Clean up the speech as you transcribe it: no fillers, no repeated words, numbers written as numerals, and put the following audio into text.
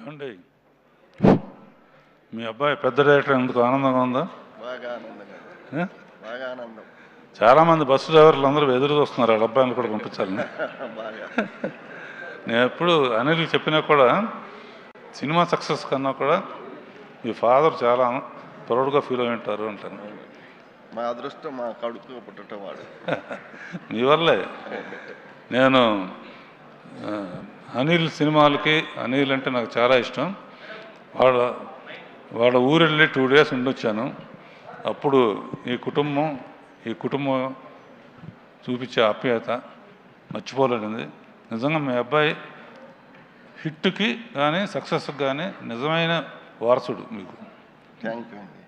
ఏమండి మీ అబ్బాయి పెద్ద డైరెక్టర్ ఎందుకు ఆనందంగా ఉందా? బాగా ఆనందంగా, బాగా ఆనందం. చాలామంది బస్సు డ్రైవర్లు అందరూ ఎదురు చూస్తున్నారు వాళ్ళ అబ్బాయిని కూడా పంపించాలని. బాగా నేను ఎప్పుడు అనిల్ చెప్పినా కూడా సినిమా సక్సెస్ కన్నా కూడా మీ ఫాదర్ చాలా ప్రౌడ్గా ఫీల్ అయి ఉంటారు అంటాను. మా అదృష్టం మా కడుపు పుట్టడం వాడు. మీ వల్లే నేను అనిల్ సినిమాలకి, అనిల్ అంటే నాకు చాలా ఇష్టం. వాళ్ళ ఊరు వెళ్ళి 2 days ఉండొచ్చాను. అప్పుడు ఈ కుటుంబం చూపించే ఆప్యాయత మర్చిపోలేనిది. నిజంగా మీ అబ్బాయి హిట్కి కానీ సక్సెస్కి కానీ నిజమైన వారసుడు మీకు. థ్యాంక్ యూ అండి.